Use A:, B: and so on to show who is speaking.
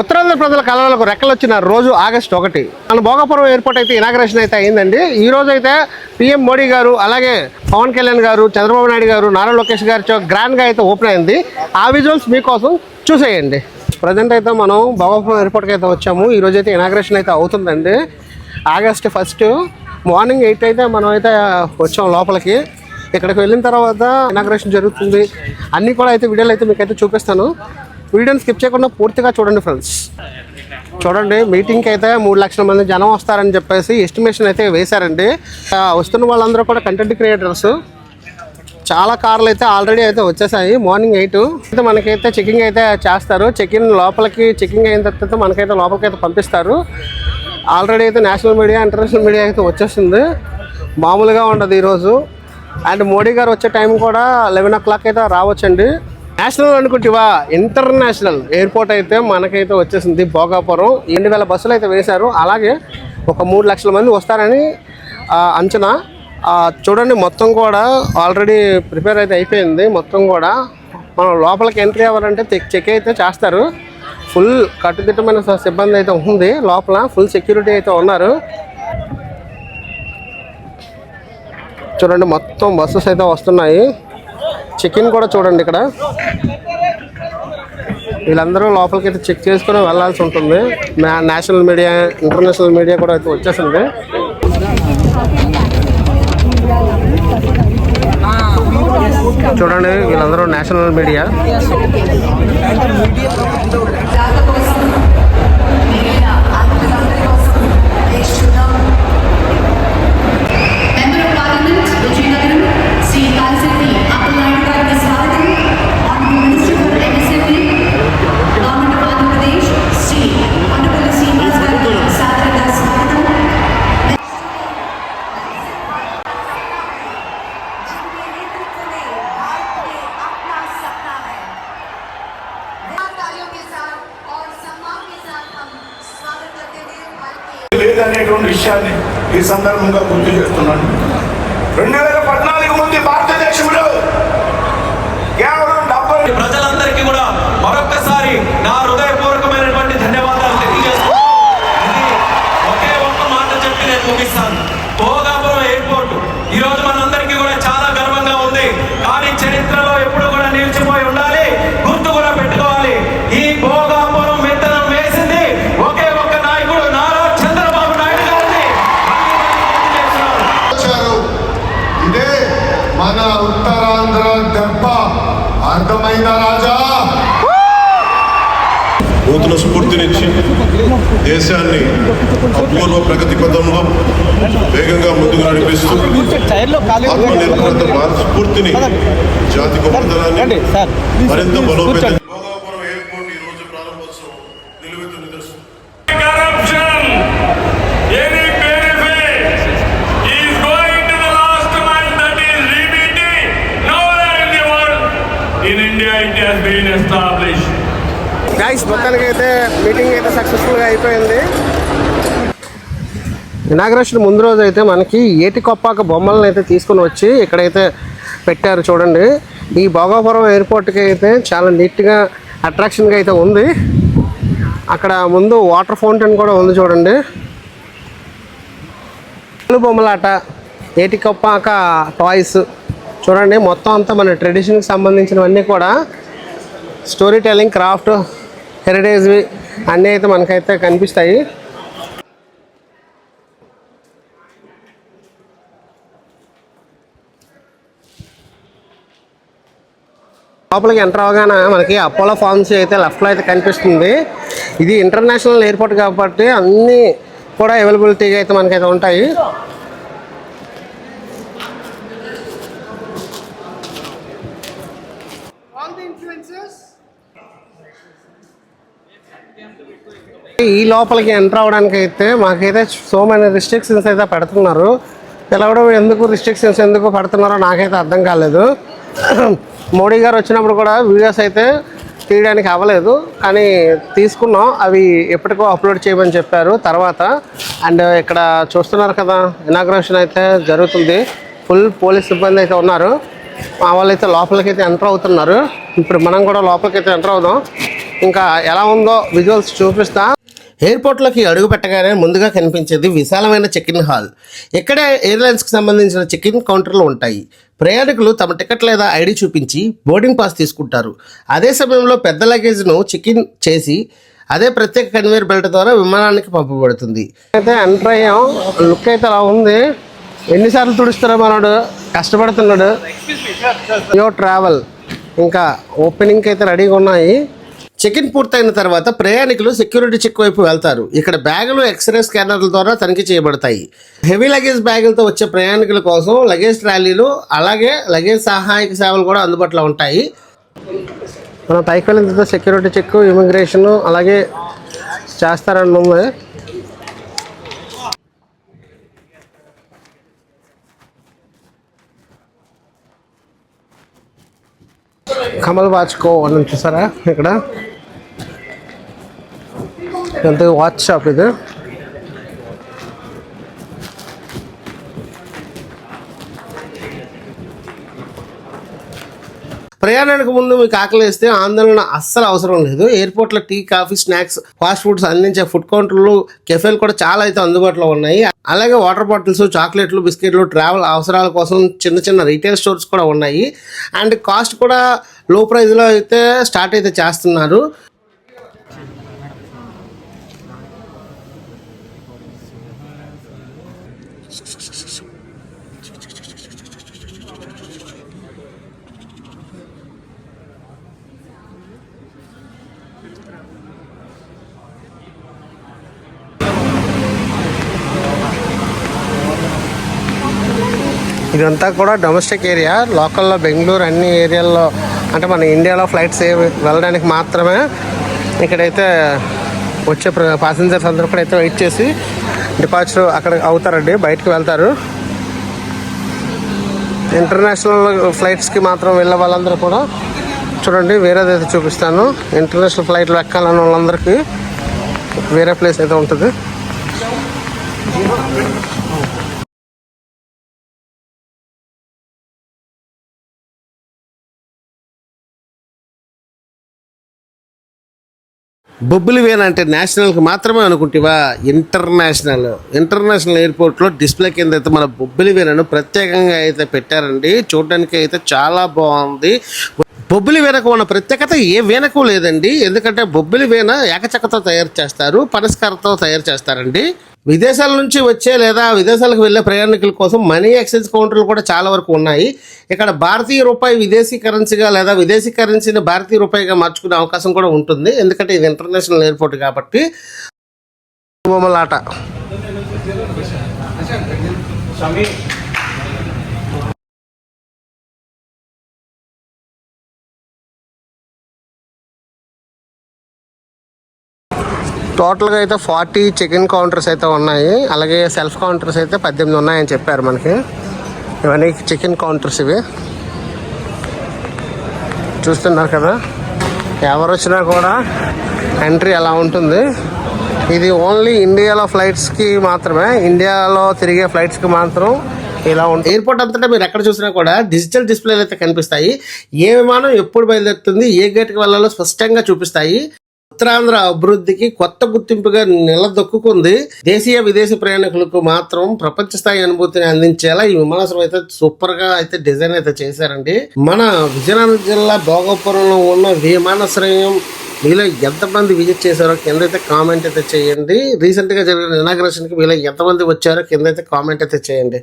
A: ఉత్తరాంధ్ర ప్రజల కళలకు రెక్కలు వచ్చిన రోజు ఆగస్టు 1 మన భోగాపురం ఎయిర్పోర్ట్ అయితే ఇనాగ్రేషన్ అయితే అయిందండి. ఈ రోజు అయితే పీఎం మోడీ గారు, అలాగే పవన్ కళ్యాణ్ గారు, చంద్రబాబు నాయుడు గారు, నారా లోకేష్ గారితో గ్రాండ్గా అయితే ఓపెన్ అయింది. ఆ విజువల్స్ మీకోసం చూసేయండి. ప్రజెంట్ అయితే మనం భోగాపురం ఎయిర్పోర్ట్కి అయితే వచ్చాము. ఈరోజు అయితే ఇనాగ్రేషన్ అయితే అవుతుందండి. ఆగస్టు 1 మార్నింగ్ 8 అయితే మనం అయితే వచ్చాము లోపలికి. ఇక్కడికి వెళ్ళిన తర్వాత ఇనాగ్రేషన్ జరుగుతుంది. అన్నీ కూడా అయితే వీడియోలు అయితే మీకైతే చూపిస్తాను. వీడియోని స్కిప్ చేయకుండా పూర్తిగా చూడండి ఫ్రెండ్స్. చూడండి, మీటింగ్కి అయితే 3 లక్షల మంది జనం వస్తారని చెప్పేసి ఎస్టిమేషన్ అయితే వేశారండి. వస్తున్న వాళ్ళందరూ కూడా కంటెంట్ క్రియేటర్స్. చాలా కార్లు అయితే ఆల్రెడీ అయితే వచ్చేసాయి. మార్నింగ్ 8 అయితే మనకైతే చెకింగ్ అయితే చేస్తారు. చెకింగ్ అయిన తర్వాత మనకైతే లోపలికి అయితే పంపిస్తారు. ఆల్రెడీ అయితే నేషనల్ మీడియా, ఇంటర్నేషనల్ మీడియా అయితే వచ్చేస్తుంది. మామూలుగా ఉండదు ఈరోజు. అండ్ మోడీ గారు వచ్చే టైం కూడా 11 o'clock అయితే రావచ్చండి. నేషనల్ అనుకుంటేవా, ఇంటర్నేషనల్ ఎయిర్పోర్ట్ అయితే మనకైతే వచ్చేసింది భోగాపురం. 2,000 బస్సులు అయితే వేశారు. అలాగే ఒక 3 లక్షల మంది వస్తారని అంచనా. చూడండి, మొత్తం కూడా ఆల్రెడీ ప్రిపేర్ అయితే అయిపోయింది. మొత్తం కూడా మనం లోపలికి ఎంట్రీ అవ్వాలంటే చెక్ అయితే చేస్తారు. ఫుల్ కట్టుదిట్టమైన సిబ్బంది అయితే ఉంది లోపల. ఫుల్ సెక్యూరిటీ అయితే ఉన్నారు. చూడండి, మొత్తం బస్సెస్ అయితే వస్తున్నాయి. చెక్-ఇన్ కూడా చూడండి. ఇక్కడ వీళ్ళందరూ లోపలికి అయితే చెక్ చేసుకుని వెళ్ళాల్సి ఉంటుంది. నేషనల్ మీడియా, ఇంటర్నేషనల్ మీడియా కూడా అయితే వచ్చేసింది. చూడండి, వీళ్ళందరూ నేషనల్ మీడియా.
B: లేదనేటువంటి విషయాన్ని ఈ సందర్భంగా గుర్తు చేస్తున్నాను. 2014 ముందు భారతదేశంలో కేవలం 70
C: ప్రజలందరికీ కూడా మరొక్కసారి నా హృదయపూర్వకమైనటువంటి ధన్యవాదాలు తెలియజేస్తున్నాను. ఒకే ఒక్క మాట చెప్పి నేను ముగిస్తాను. భోగాపురం ఎయిర్పోర్ట్ ఈరోజు మనందరికీ కూడా చాలా గర్వంగా ఉంది. కానీ చరిత్రలో ఎప్పుడు కూడా నిలిచిపోయి ఉండాలి, గుర్తు కూడా పెట్టుకోవాలి. ఈ భోగాపురం విత్తనం వేసింది ఒకే ఒక్క నాయకుడు, నారా చంద్రబాబు నాయుడు గారిని.
D: ఇదే మన ఉత్తరాంధ్ర దెబ్బ. అర్థమైందా రాజా?
E: నూతన స్ఫూర్తినిచ్చి దేశాన్ని అపూర్వ ప్రగతి పథంలో వేగంగా ముందుకు నడిపిస్తూ ఆత్మనిర్భరత భారత స్ఫూర్తిని, జాతి గొప్పతనాన్ని మరింత బలోపేతం. భోగాపురం ఎయిర్పోర్ట్ ఈ రోజు ప్రారంభోత్సవం నిలువెత్తు నిదర్శనం.
A: గైస్, మొత్తానికి అయితే మీటింగ్ అయితే సక్సెస్ఫుల్గా అయిపోయింది. ఇనాగ్రేషన్ ముందు రోజు అయితే మనకి ఏటికొప్పాక బొమ్మలను అయితే తీసుకుని వచ్చి ఇక్కడైతే పెట్టారు. చూడండి, ఈ భోగాపురం ఎయిర్పోర్ట్కి అయితే చాలా నీట్గా, అట్రాక్షన్గా అయితే ఉంది. అక్కడ ముందు వాటర్ ఫౌంటైన్ కూడా ఉంది. చూడండి, బొమ్మలాట, ఏటికొప్పాక టాయ్స్. చూడండి, మొత్తం అంతా మన ట్రెడిషన్కి సంబంధించినవన్నీ కూడా స్టోరీ టెల్లింగ్, క్రాఫ్ట్, హెరిటేజ్వి అన్నీ అయితే మనకైతే కనిపిస్తాయి. లోపలికి ఎంటర్ అవగానే మనకి అపోలో ఫార్మసీ అయితే లెఫ్ట్లో అయితే కనిపిస్తుంది. ఇది ఇంటర్నేషనల్ ఎయిర్పోర్ట్ కాబట్టి అన్నీ కూడా అవైలబిలిటీగా అయితే మనకైతే ఉంటాయి. ఈ లోపలికి ఎంటర్ అవ్వడానికి అయితే మాకైతే సో మెనీ రిస్ట్రిక్షన్స్ అయితే పెడుతున్నారు. పిలవడం ఎందుకు, రిస్ట్రిక్షన్స్ ఎందుకు పెడుతున్నారో నాకైతే అర్థం కాలేదు. మోడీ గారు వచ్చినప్పుడు కూడా వీడియోస్ అయితే తీయడానికి అవ్వలేదు, కానీ తీసుకున్నాం. అవి ఎప్పటికో అప్లోడ్ చేయమని చెప్పారు తర్వాత. అండ్ ఇక్కడ చూస్తున్నారు కదా, ఇనాగ్రేషన్ అయితే జరుగుతుంది. ఫుల్ పోలీస్ సిబ్బంది అయితే ఉన్నారు. మా వాళ్ళు అయితే లోపలికి అయితే ఎంటర్ అవుతున్నారు. ఇప్పుడు మనం కూడా లోపలికి అయితే ఎంటర్ అవుదాం. ఇంకా ఎలా ఉందో విజువల్స్ చూపిస్తా. ఎయిర్పోర్ట్లోకి అడుగు పెట్టగానే ముందుగా కనిపించేది విశాలమైన చెక్ ఇన్ హాల్. ఇక్కడే ఎయిర్లైన్స్కి సంబంధించిన చెక్ ఇన్ కౌంటర్లు ఉంటాయి. ప్రయాణికులు తమ టికెట్ లేదా ఐడి చూపించి బోర్డింగ్ పాస్ తీసుకుంటారు. అదే సమయంలో పెద్ద లగేజ్ను చెక్ ఇన్ చేసి అదే ప్రత్యేక కన్వేయర్ బెల్ట్ ద్వారా విమానానికి పంపబడుతుంది. అయితే ఎంటర్ అయ్యాం. లుక్ అయితే అలా ఉంది. ఎన్నిసార్లు తుడుస్తారో మనోడు, కష్టపడుతున్నాడు. యో ట్రావెల్ ఇంకా ఓపెనింగ్కి అయితే రెడీగా ఉన్నాయి. చెక్ ఇన్ పూర్తయిన తర్వాత ప్రయాణికులు సెక్యూరిటీ చెక్ వైపు వెళ్తారు. ఇక్కడ బ్యాగులు ఎక్స్రే స్కానర్ల ద్వారా తనిఖీ చేయబడతాయి. హెవీ లగేజ్ బ్యాగులతో వచ్చే ప్రయాణికుల కోసం లగేజ్ ట్రాలీలు అలాగే లగేజ్ సహాయక సేవలు కూడా అందుబాటులో ఉంటాయి. మనం పైకి వెళ్ళిన తర్వాత సెక్యూరిటీ చెక్, ఇమిగ్రేషన్ అలాగే చేస్తారని ఉంది. కమల్ వాచ్కో అని చూసారా ఇక్కడ ఎంత వాచ్ షాప్ ఇది. ప్రయాణానికి ముందు మీకు ఆకలి వేస్తే ఆందోళన అస్సలు అవసరం లేదు. ఎయిర్పోర్ట్లో tea, coffee, snacks, fast foods అందించే ఫుడ్ కౌంటర్లు, కెఫేలు కూడా చాలా అయితే అందుబాటులో ఉన్నాయి. అలాగే వాటర్ బాటిల్స్, చాక్లెట్లు, బిస్కెట్లు, ట్రావెల్ అవసరాల కోసం చిన్న చిన్న రీటైల్ స్టోర్స్ కూడా ఉన్నాయి. అండ్ కాస్ట్ కూడా లో ప్రైస్లో అయితే స్టార్ట్ అయితే చేస్తున్నారు. ఇదంతా కూడా డొమెస్టిక్ ఏరియా. లోకల్లో బెంగళూరు అన్ని ఏరియాల్లో అంటే మన ఇండియాలో ఫ్లైట్స్ వెళ్ళడానికి మాత్రమే ఇక్కడైతే వచ్చే ప్యాసింజర్స్ అందరూ కూడా అయితే వెయిట్ చేసి డిపార్చర్ అక్కడ అవుతారండి, బయటకు వెళ్తారు. ఇంటర్నేషనల్ ఫ్లైట్స్కి మాత్రం వెళ్ళే వాళ్ళందరూ కూడా చూడండి, వేరేదైతే చూపిస్తాను. ఇంటర్నేషనల్ ఫ్లైట్లు ఎక్కాలన్న వాళ్ళందరికీ వేరే ప్లేస్ అయితే ఉంటుంది. బొబ్బిలివేన్ అంటే నేషనల్కి మాత్రమే అనుకుంటేవా? ఇంటర్నేషనల్ ఎయిర్పోర్ట్లో డిస్ప్లే కింద అయితే మన బొబ్బిలివేన్ ప్రత్యేకంగా అయితే పెట్టారండి. చూడడానికి అయితే చాలా బాగుంది. బొబ్బిలి వీణకు ఉన్న ప్రత్యేకత ఏ వీణకు లేదండి. ఎందుకంటే బొబ్బిలి వీణ ఏకచక్కతో తయారు చేస్తారు, పనస్కారతో తయారు చేస్తారండి. విదేశాల నుంచి వచ్చే లేదా విదేశాలకు వెళ్ళే ప్రయాణికుల కోసం మనీ ఎక్స్చేంజ్ కౌంటర్లు కూడా చాలా వరకు ఉన్నాయి. ఇక్కడ భారతీయ రూపాయి విదేశీ కరెన్సీగా లేదా విదేశీ కరెన్సీని భారతీయ రూపాయిగా మార్చుకునే అవకాశం కూడా ఉంటుంది. ఎందుకంటే ఇది ఇంటర్నేషనల్ ఎయిర్పోర్ట్ కాబట్టి. బొమ్మలాట టోటల్గా అయితే 40 చెక్ ఇన్ కౌంటర్స్ అయితే ఉన్నాయి. అలాగే సెల్ఫ్ కౌంటర్స్ అయితే 18 ఉన్నాయని చెప్పారు మనకి. ఇవన్నీ చెక్ ఇన్ కౌంటర్స్ ఇవి చూస్తున్నారు కదా. ఎవరు వచ్చినా కూడా ఎంట్రీ అలా ఉంటుంది. ఇది ఓన్లీ ఇండియాలో ఫ్లైట్స్కి మాత్రమే, ఇండియాలో తిరిగే ఫ్లైట్స్కి మాత్రం ఇలా ఉంటుంది. ఎయిర్పోర్ట్ అంతటా మీరు ఎక్కడ చూసినా కూడా డిజిటల్ డిస్ప్లేలు అయితే కనిపిస్తాయి. ఏ విమానం ఎప్పుడు బయలుదేరుతుంది, ఏ గేట్కి వెళ్ళాలో స్పష్టంగా చూపిస్తాయి. ఉత్తరాంధ్ర అభివృద్ధికి కొత్త గుర్తింపుగా నిలదొక్కుంది. దేశీయ విదేశీ ప్రయాణికులకు మాత్రం ప్రపంచ స్థాయి అనుభూతిని అందించేలా ఈ విమానాశ్రయం అయితే సూపర్ గా అయితే డిజైన్ అయితే చేశారండి. మన విజయనగరం జిల్లా భోగాపురంలో ఉన్న విమానాశ్రయం మీలో ఎంతమంది విజిట్ చేశారో కింద అయితే కామెంట్ అయితే చేయండి. రీసెంట్ గా జరిగిన ఇనాగ్రేషన్ కి మీలో ఎంతమంది వచ్చారో కింద అయితే కామెంట్ అయితే చేయండి.